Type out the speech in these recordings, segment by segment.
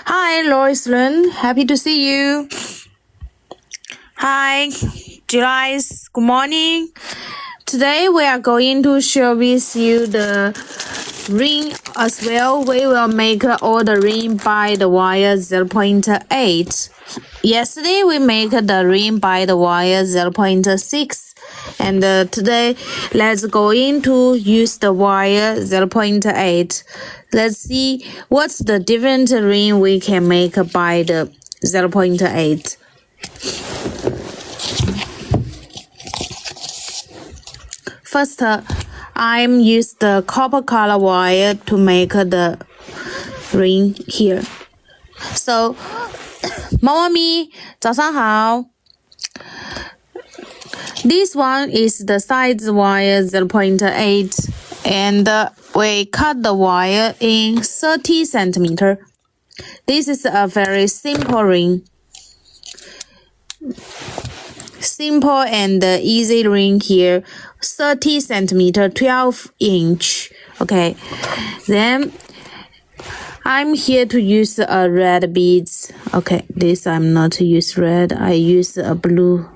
Hi, Lois Lun. Happy to see you. Hi, July. Good morning. Today we are going to share with you the ring as well. We will make all the ring by the wire 0.8. Yesterday we make the ring by the wire 0.6. And today let's go into use the wire 0.8. Let's see what's the different ring we can make by the 0.8. First, I'm use the copper color wire to make the ring here. So, 猫猫咪，早上好。This one is the size wire 0.8 and we cut the wire in 30 centimeter. This is a very simple ring. Simple and easy ring here. 30 centimeter, 12 inch. Okay. Then I'm here to use a red beads. Okay, this I'm not use red. I use a blue.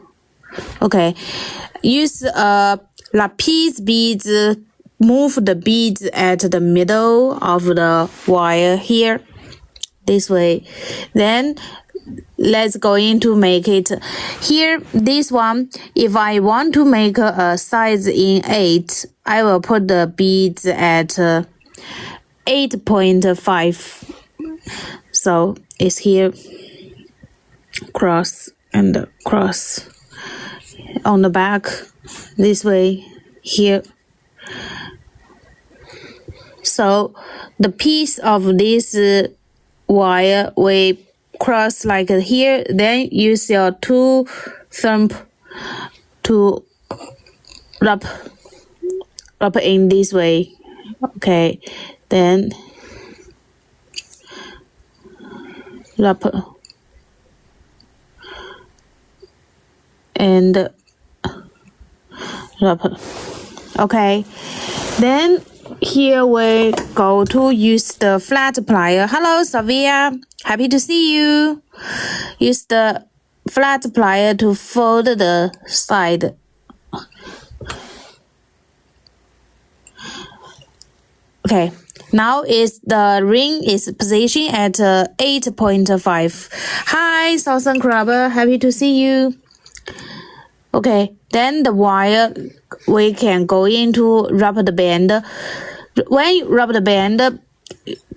Okay, use a lapis beads. Move the beads at the middle of the wire here. This way. Then let's go into make it. Here, this one, if I want to make a size in 8, I will put the beads at 8.5. So it's here, cross and cross on the back, this way, here. So the piece of this wire we cross like here, then use your 2 thumb to rub in this way. Okay, then rub and rub. Okay, then here we go to use the flat plier. Hello, Savia. Happy to see you. Use the flat plier to fold the side. Okay, now is the ring is positioned at 8.5. Hi, Southern Crabber. Happy to see you. Okay, then the wire we can go into rub the band. When you rub the band,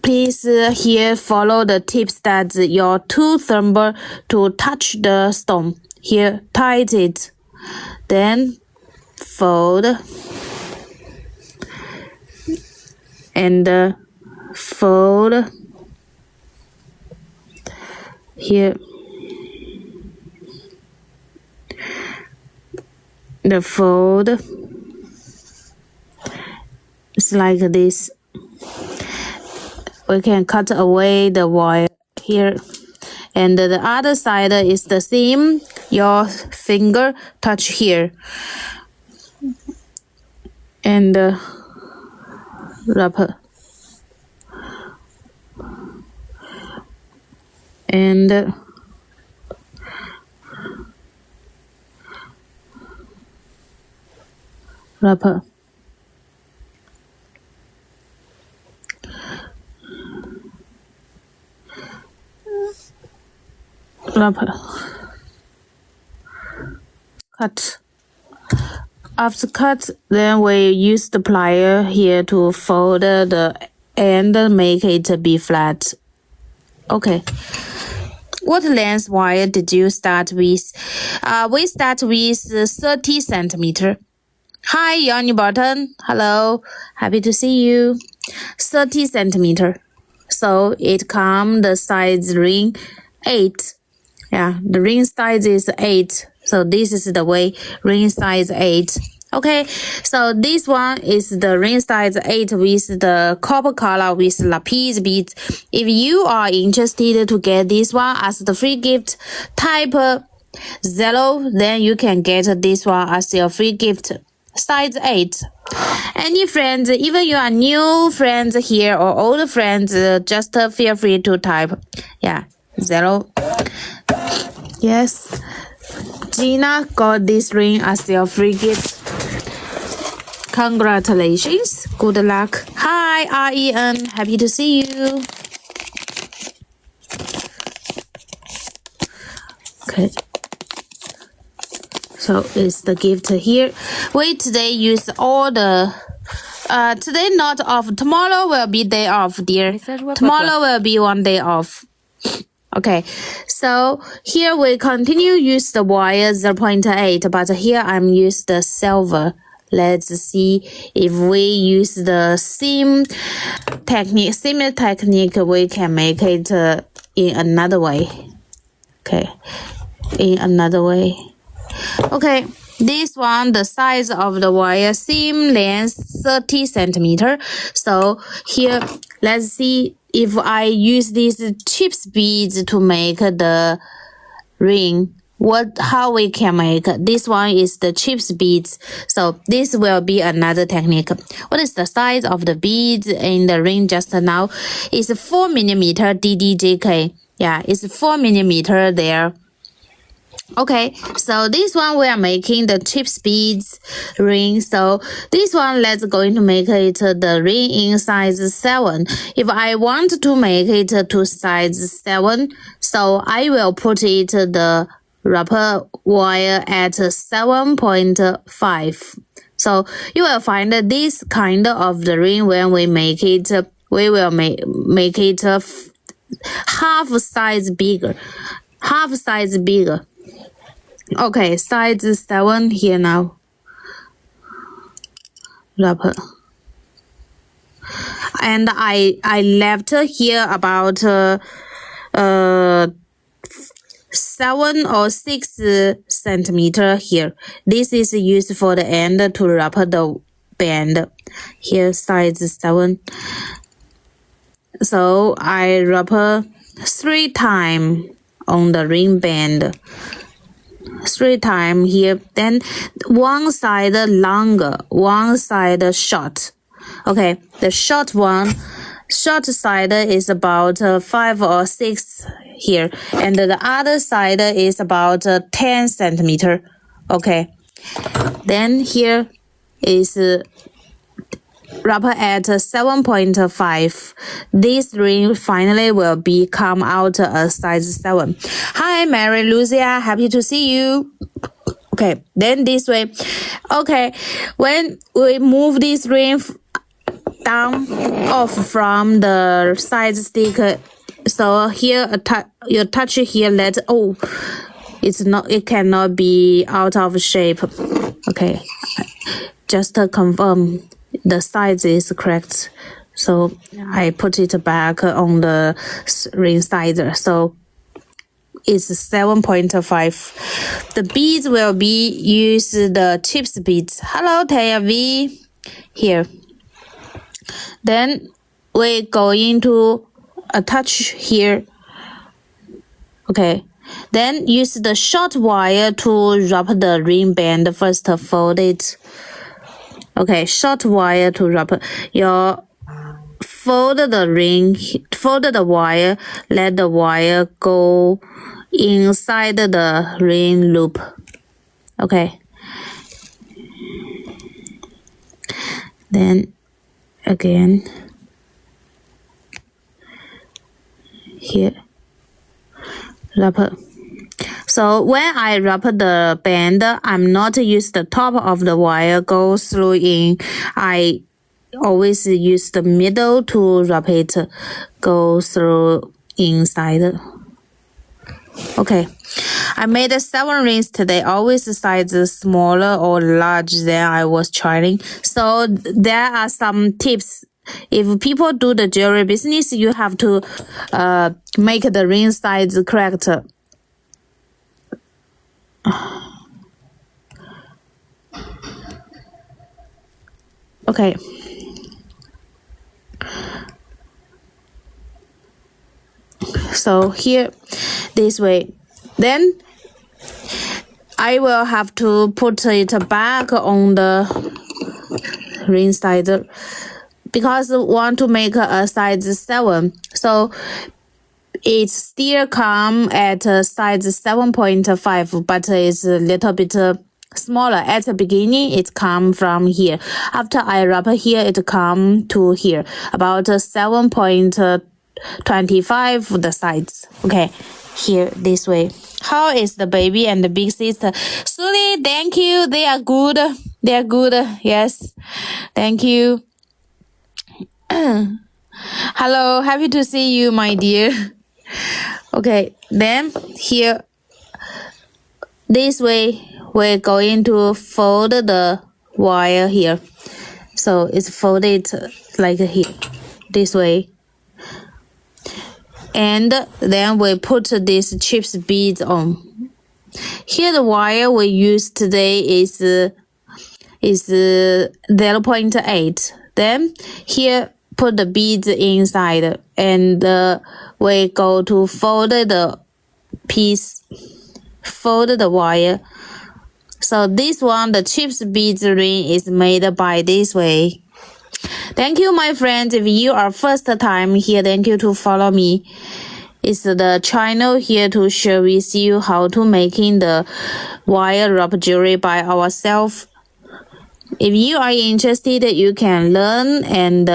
please here follow the tips that your 2 thumb to touch the stone. Here, tight it. Then fold and fold here. The fold is like this. We can cut away the wire here, and the other side is the same. Your finger touch here and rub and rub. Rub. Cut. After cut, then we use the plier here to fold the end, make it be flat. Okay. What length wire did you start with? We start with 30 centimeter. Hi, Yanni Barton. Hello. Happy to see you. 30 centimeter. So it come the size ring 8. Yeah, the ring size is 8. So this is the way ring size 8. Okay, so this one is the ring size 8 with the copper color with lapis beads. If you are interested to get this one as the free gift, type 0, then you can get this one as your free gift. size 8. Any friends, even you are new friends here or old friends, just feel free to type. Yeah, 0. Yes. Gina got this ring as your free gift. Congratulations. Good luck. Hi, REN. Happy to see you. Okay. So it's the gift here. We today use all the today not off. Tomorrow will be day off, dear. Tomorrow will be one day off. Okay, so here we continue use the wire 0.8, but here I'm use the silver. Let's see if we use the same technique, similar technique, we can make it in another way. Okay, in another way. Okay, this one, the size of the wire, seam length 30 centimeter. So here, let's see if I use these chips beads to make the ring. How we can make this one is the chips beads. So this will be another technique. What is the size of the beads in the ring just now? It's 4 millimeter DDJK. Yeah, it's 4 millimeter there. Okay, so this one we are making the chips beads ring. So this one, let's going to make it the ring in size 7. If I want to make it to size 7, so I will put it the rubber wire at 7.5. So you will find this kind of the ring when we make it. We will make it half size bigger. Half size bigger. Okay, size 7 here now. Rubber. And I left here about 7 or 6 centimeter here. This is used for the end to wrap the band. Here size 7. So I wrap 3 times on the ring band. 3 times here, then one side longer, one side short. Okay, the short side is about 5 or 6 here, and the other side is about 10 centimeter. Okay, then here is wrapper at 7.5. This ring finally will come out a size 7. Hi, Mary Lucia. Happy to see you. Okay, then this way. Okay, when we move this ring down off from the side stick, so here you touch here, it cannot be out of shape. Okay, just to confirm the size is correct. So I put it back on the ring side. So it's 7.5. The beads will be use the chips beads. Hello, Taya V. Here. Then we going to attach here. Okay. Then use the short wire to wrap the ring band. First fold it. Okay, short wire to wrap. Fold the wire, let the wire go inside the ring loop. Okay. Then again here, wrap. So when I wrap the band, I'm not use the top of the wire go through in. I always use the middle to wrap it go through inside. Okay, I made 7 rings today, always size smaller or large than I was trying. So there are some tips. If people do the jewelry business, you have to make the ring size correct. Okay. So here, this way. Then I will have to put it back on the ring size because I want to make a size 7. So it still come at size 7.5, but it's a little bit smaller. At the beginning, it come from here. After I wrap here, it come to here, about 7.25 the size. Okay, here, this way. How is the baby and the big sister? Sully, thank you. They are good. They are good. Yes. Thank you. Hello. Happy to see you, my dear. Okay. Then here, this way, we're going to fold the wire here. So it's folded like here, this way. And then we put these chips beads on. Here the wire we use today is 0.8. Then here put the beads inside and we go to fold the piece, fold the wire. So this one, the chips beads ring is made by this way. Thank you, my friends. If you are first time here, thank you to follow me. It's the channel here to share with you how to making the wire wrap jewelry by ourselves. If you are interested, you can learn and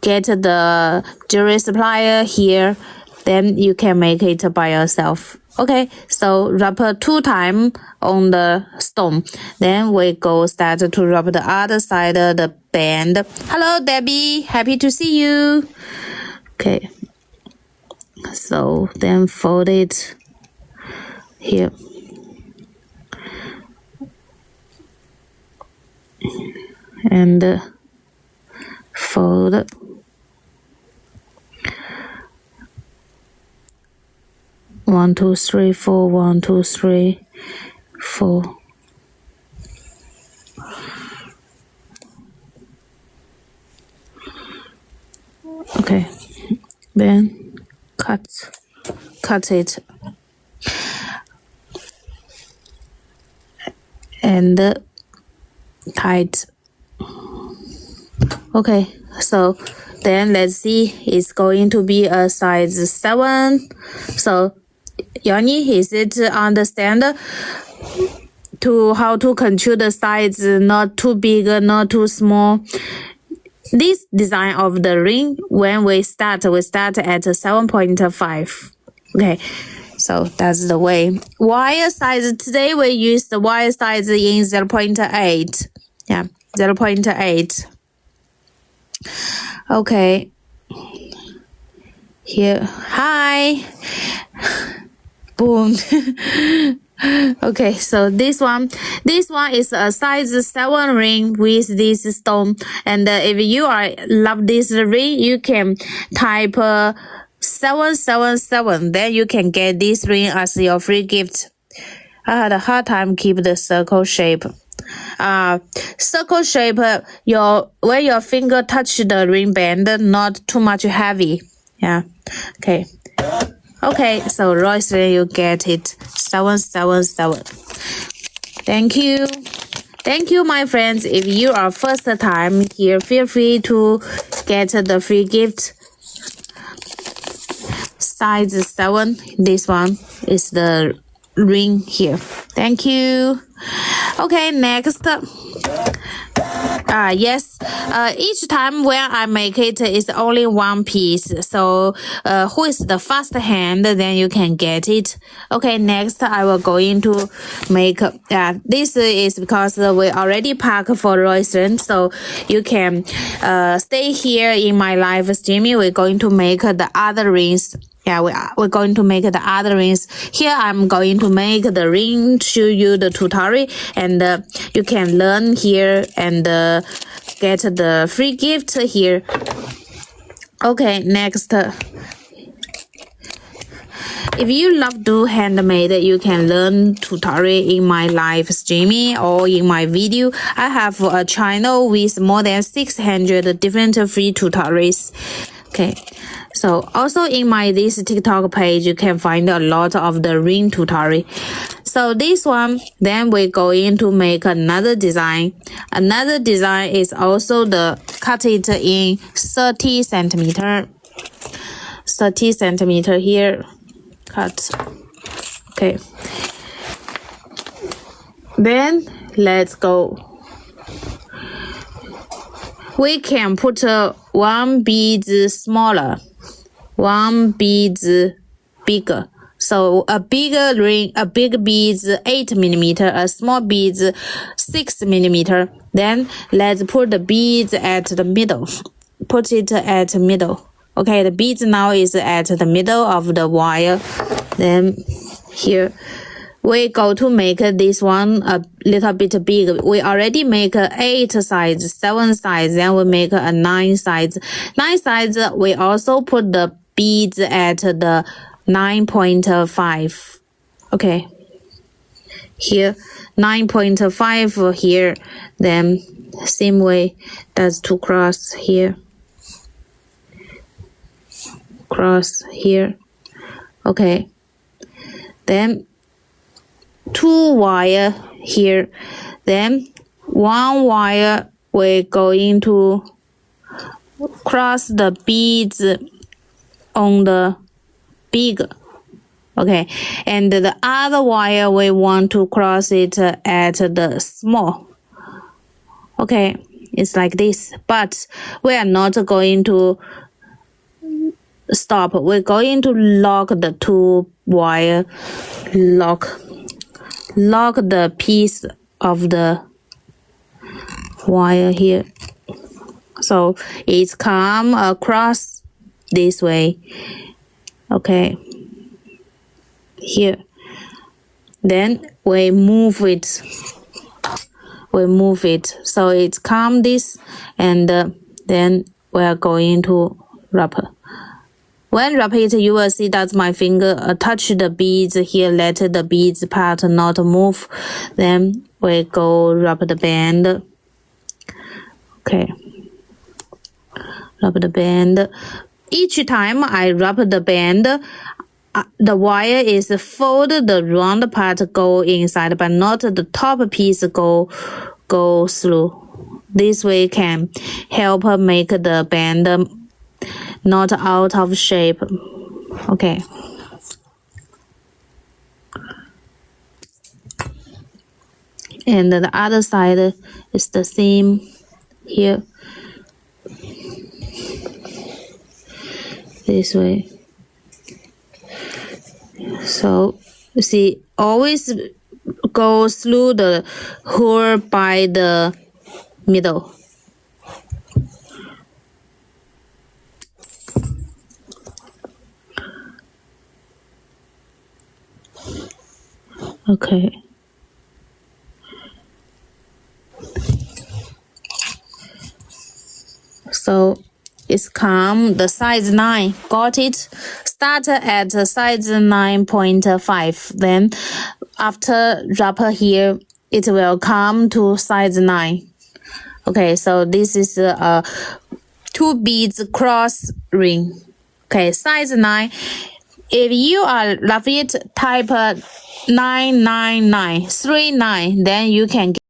get the jewelry supplier here. Then you can make it by yourself. Okay, so wrap 2 times on the stone. Then we go start to wrap the other side of the band. Hello, Debbie. Happy to see you. Okay. So then fold it here. And fold. One, two, three, four. 1, 2, 3, 4. Okay, then cut it and tight. Okay, so then let's see, it's going to be a size 7. So Yanni, is it understand to how to control the size, not too big, not too small? This design of the ring, when we start at 7.5. Okay, so that's the way. Wire size, today we use the wire size in 0.8. Yeah, 0.8. Okay. Here, hi. Boom. Okay, so this one is a size 7 ring with this stone. And if you love this ring, you can type 777. Then you can get this ring as your free gift. I had a hard time keep the circle shape. Circle shape, where your finger touch the ring band, not too much heavy. Yeah. Okay. Okay, so Royce, you get it. 777. Thank you. Thank you, my friends. If you are first time here, feel free to get the free gift. Size 7. This one is the ring here. Thank you. Okay, next. Yes. Each time when I make it is only one piece. So, who is the fast hand, then you can get it. Okay, next I will go into make, this is because we already pack for Royson. So you can, stay here in my live streaming. We're going to make the other rings. Yeah, we're going to make the other rings. Here I'm going to make the ring, show you the tutorial, and you can learn here and get the free gift here. Okay, next. If you love do handmade, you can learn tutorial in my live streaming or in my video. I have a channel with more than 600 different free tutorials. Okay, so also in my this TikTok page, you can find a lot of the ring tutorial. So this one, then we're going to make another design. Another design is also the cut it in 30 centimeter. 30 centimeter here, cut. Okay. Then let's go. We can put one bead smaller, one bead bigger. So a bigger ring, a big bead 8 millimeter, a small bead 6 millimeter. Then let's put the beads at the middle. Put it at the middle. Okay, the beads now is at the middle of the wire. Then here we go to make this one a little bit big. We already make 8 sides, 7 sides, then we make a 9 sides. 9 sides, we also put the beads at the 9.5. Okay. Here, 9.5 here, then same way, that's to cross here. Cross here. Okay. Then 2 wire here, then 1 wire we're going to cross the beads on the big. Okay, and the other wire we want to cross it at the small. Okay, it's like this, but we are not going to stop. We're going to lock the 2 wire, lock the piece of the wire here. So it's come across this way. Okay. Here. Then we move it. So it's come this, and then we are going to wrap. When wrap it, you will see that my finger touch the beads here. Let the beads part not move. Then we go wrap the band. Okay. Wrap the band. Each time I wrap the band, the wire is folded, the round part go inside, but not the top piece go through. This way can help make the band not out of shape. Okay. And the other side is the same here. This way. So you see, always go through the hole by the middle. Okay. So it's come the size 9. Got it? Start at size 9.5. Then after wrap here, it will come to size 9. Okay, so this is a 2 beads cross ring. Okay, size 9. If you are Lafayette type 99939, then you can get